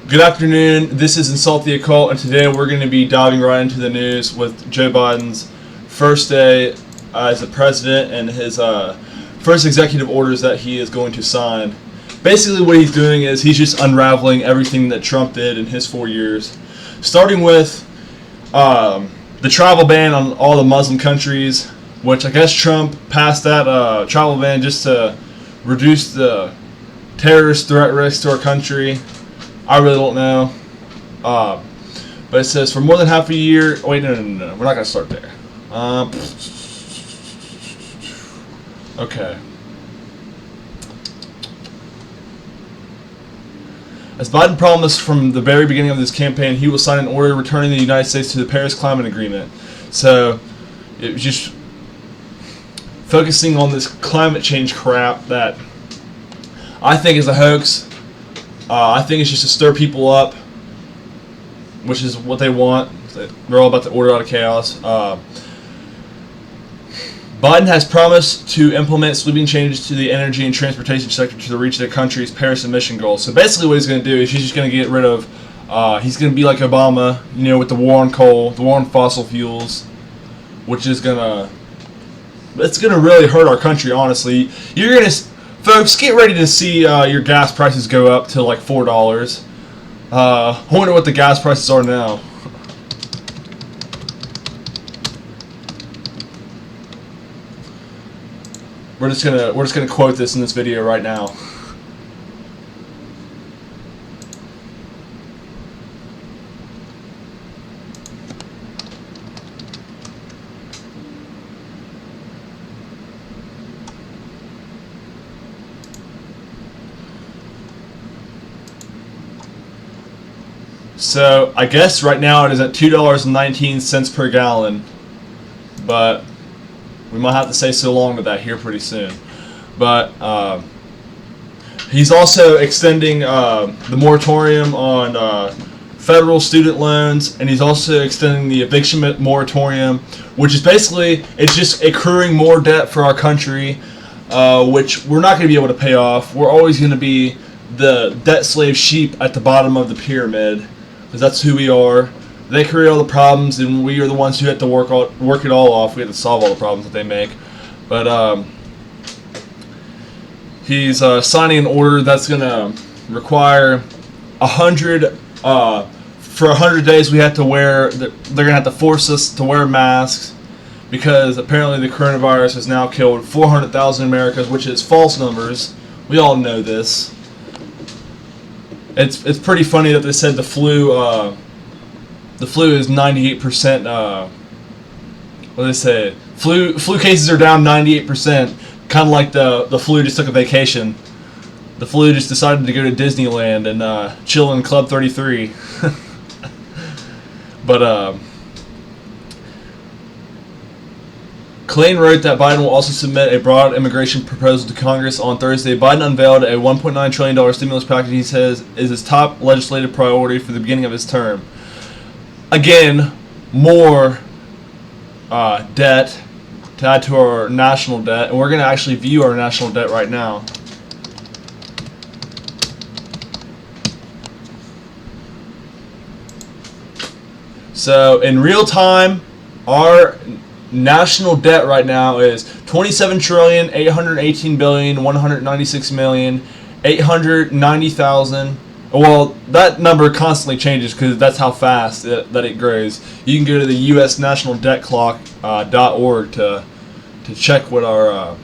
Good afternoon. This is Insult the Occult, and today we're going to be diving right into the news with Joe Biden's first day as the president and his first executive orders that he is going to sign. Basically, what he's doing is he's just unraveling everything that Trump did in his 4 years, starting with the travel ban on all the Muslim countries, which I guess Trump passed that travel ban just to reduce the terrorist threat risk to our country. I really don't know. But it says for more than half a year. Wait, no. We're not going to start there. Okay. As Biden promised from the very beginning of this campaign, he will sign an order returning the United States to the Paris Climate Agreement. So, it was just focusing on this climate change crap that I think is a hoax. I think it's just to stir people up, which is what they want. They're all about to order out of chaos. Biden has promised to implement sweeping changes to the energy and transportation sector to reach their country's Paris emission goals. So basically what he's going to do is he's just going to get rid of, he's going to be like Obama, with the war on coal, the war on fossil fuels, which is it's going to really hurt our country, honestly. You're going to... Folks, get ready to see your gas prices go up to like $4. I wonder what the gas prices are now. We're just gonna quote this in this video right now. So, I guess right now it is at $2.19 per gallon, but we might have to say so long to that here pretty soon. But he's also extending the moratorium on federal student loans, and he's also extending the eviction moratorium, which is basically, it's just accruing more debt for our country, which we're not going to be able to pay off. We're always going to be the debt slave sheep at the bottom of the pyramid. Because that's who we are. They create all the problems, and we are the ones who have to work it all off. We have to solve all the problems that they make. But he's signing an order that's going to require 100. For 100 days, we have to wear. They're going to have to force us to wear masks because apparently the coronavirus has now killed 400,000 Americans, which is false numbers. We all know this. It's pretty funny that they said the flu is 98%. What do they say? Flu cases are down 98%. Kind of like the flu just took a vacation. The flu just decided to go to Disneyland and chill in Club 33. But Klain wrote that Biden will also submit a broad immigration proposal to Congress on Thursday. Biden unveiled a $1.9 trillion stimulus package he says is his top legislative priority for the beginning of his term. Again, more debt to add to our national debt, and we're going to actually view our national debt right now. So, in real time, our national debt right now is $27,818,196,890,000. Well, that number constantly changes because that's how fast that it grows. You can go to the U.S. National Debt Clock.org to check what our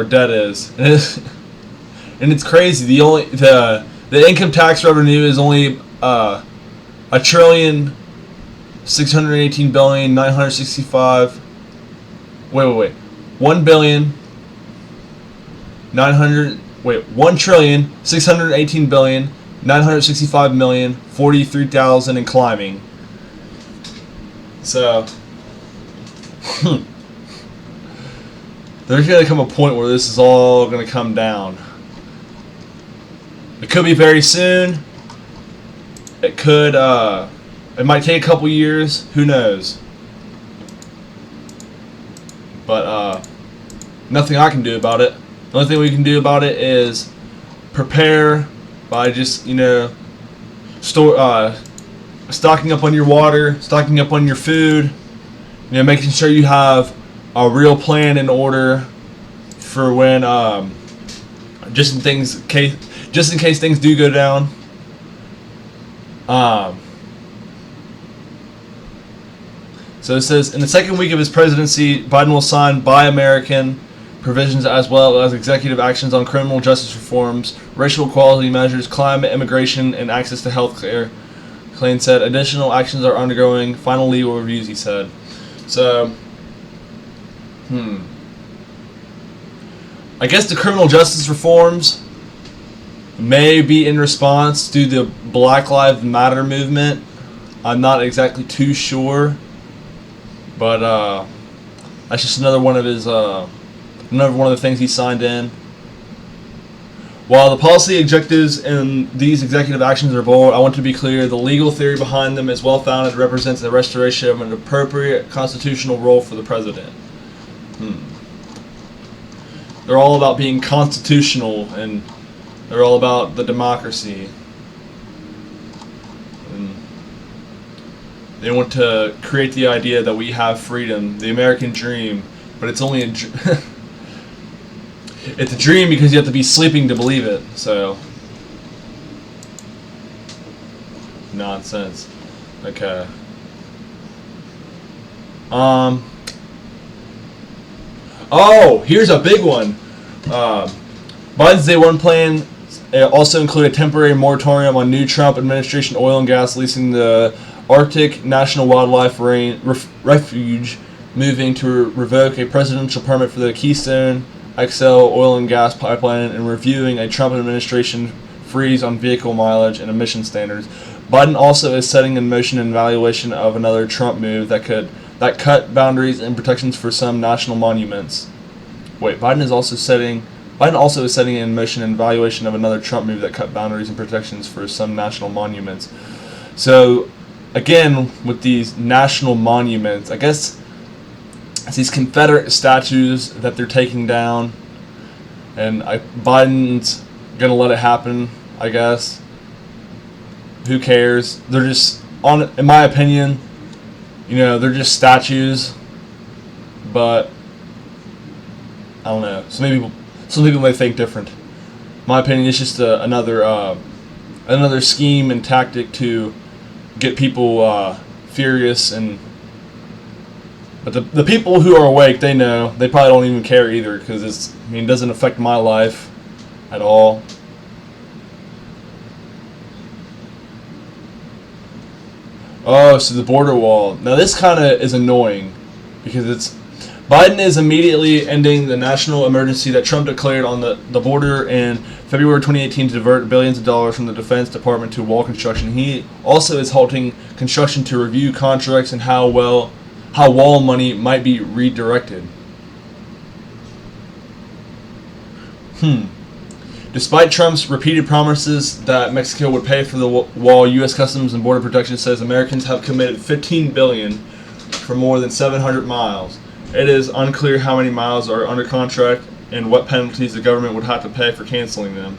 debt is, and it's crazy. The income tax revenue is only $1,618,965. Wait. 1,618,965,965,043,000 and climbing. So, there's going to come a point where this is all going to come down. It could be very soon. It could, it might take a couple years. Who knows? But, nothing I can do about it. The only thing we can do about it is prepare by just, stocking up on your water, stocking up on your food, making sure you have a real plan in order for when, just in case things do go down. So it says, in the second week of his presidency, Biden will sign Buy American provisions as well as executive actions on criminal justice reforms, racial equality measures, climate, immigration, and access to health care. Klain said additional actions are undergoing final legal reviews, he said. So, I guess the criminal justice reforms may be in response to the Black Lives Matter movement. I'm not exactly too sure, but that's just another one of the things he signed in. While the policy objectives in these executive actions are bold, I want to be clear, the legal theory behind them is well-founded and represents the restoration of an appropriate constitutional role for the president. They're all about being constitutional, and they're all about the democracy. And they want to create the idea that we have freedom, the American dream, but it's only a it's a dream because you have to be sleeping to believe it. So, nonsense. Okay. Oh, here's a big one. Biden's Day One plan also included a temporary moratorium on new Trump administration oil and gas leasing the Arctic National Wildlife Refuge, moving to revoke a presidential permit for the Keystone XL oil and gas pipeline, and reviewing a Trump administration freeze on vehicle mileage and emission standards. Biden also is setting in motion an evaluation of another Trump move that cut boundaries and protections for some national monuments. Biden also is setting in motion an evaluation of another Trump move that cut boundaries and protections for some national monuments. So, again, with these national monuments, I guess it's these Confederate statues that they're taking down, and Biden's gonna let it happen, I guess. Who cares? They're just, in my opinion, they're just statues, but I don't know. Some people may think different. In my opinion, it's just another scheme and tactic to get people furious, but the people who are awake, they know. They probably don't even care either, because it doesn't affect my life at all. Oh, so the border wall. Now this kind of is annoying, because Biden is immediately ending the national emergency that Trump declared on the border in February 2018 to divert billions of dollars from the Defense Department to wall construction. He also is halting construction to review contracts and how wall money might be redirected. Despite Trump's repeated promises that Mexico would pay for the wall, U.S. Customs and Border Protection says Americans have committed $15 billion for more than 700 miles. It is unclear how many miles are under contract and what penalties the government would have to pay for canceling them.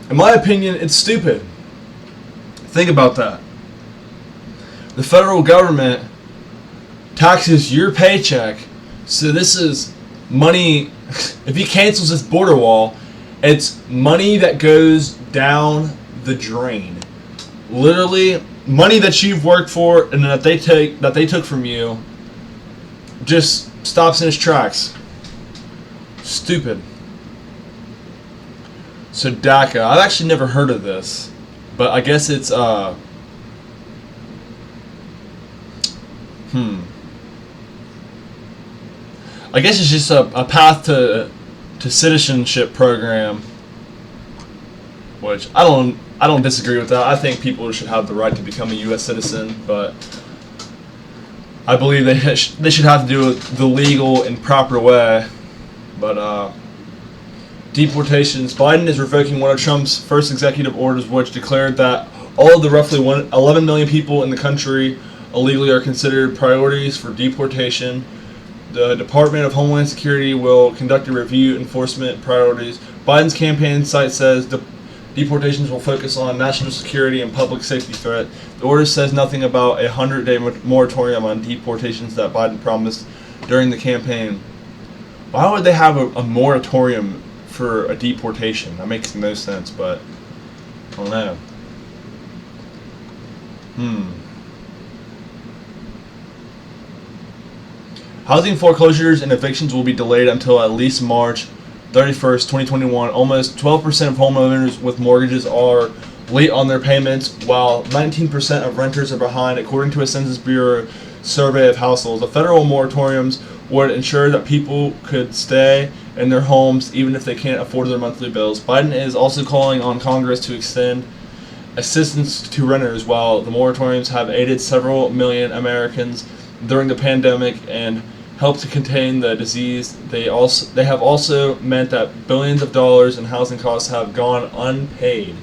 In my opinion, it's stupid. Think about that. The federal government taxes your paycheck, so this is money. If he cancels this border wall, it's money that goes down the drain. Literally, money that you've worked for and that they took from you just stops in its tracks. Stupid. So DACA, I've actually never heard of this, but I guess it's I guess it's just a path to citizenship program, which I don't disagree with that. I think people should have the right to become a U.S. citizen, but I believe they should have to do it the legal and proper way. But deportations. Biden is revoking one of Trump's first executive orders, which declared that all of the roughly 11 million people in the country illegally are considered priorities for deportation. The Department of Homeland Security will conduct a review enforcement priorities. Biden's campaign site says deportations will focus on national security and public safety threat. The order says nothing about a 100-day moratorium on deportations that Biden promised during the campaign. Why would they have a moratorium for a deportation? That makes no sense, but I don't know. Housing foreclosures and evictions will be delayed until at least March 31st, 2021. Almost 12% of homeowners with mortgages are late on their payments, while 19% of renters are behind, according to a Census Bureau survey of households. The federal moratoriums would ensure that people could stay in their homes even if they can't afford their monthly bills. Biden is also calling on Congress to extend assistance to renters. While the moratoriums have aided several million Americans during the pandemic and helped to contain the disease, they have also meant that billions of dollars in housing costs have gone unpaid.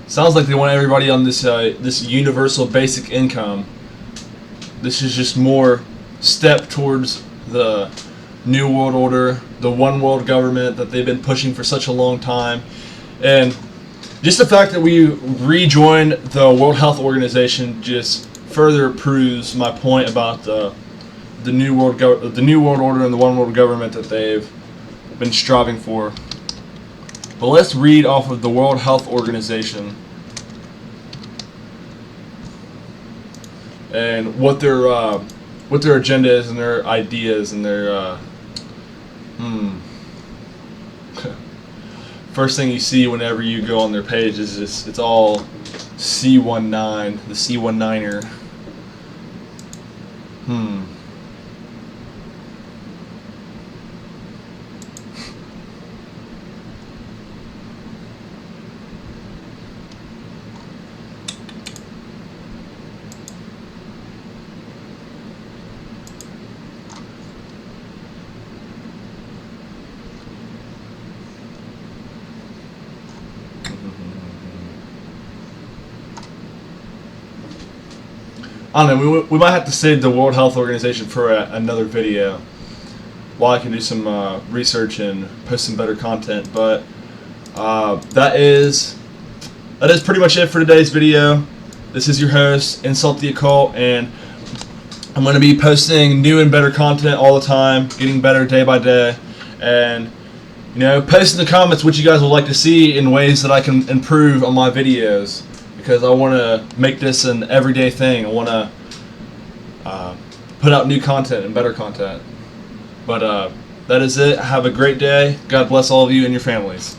Sounds like they want everybody on this this universal basic income. This is just more step towards the New World Order, the one world government that they've been pushing for such a long time. And just the fact that we rejoined the World Health Organization just further proves my point about the New World Order and the one world government that they've been striving for. But let's read off of the World Health Organization and what their agenda is and their ideas and their First thing you see whenever you go on their page is just, it's all C19, the C19er. I don't know, we might have to save the World Health Organization for another video while I can do some research and post some better content. But that is pretty much it for today's video. This is your host, Insult the Occult, and I'm going to be posting new and better content all the time, getting better day by day, and post in the comments what you guys would like to see in ways that I can improve on my videos. Because I want to make this an everyday thing. I want to put out new content and better content. But that is it. Have a great day. God bless all of you and your families.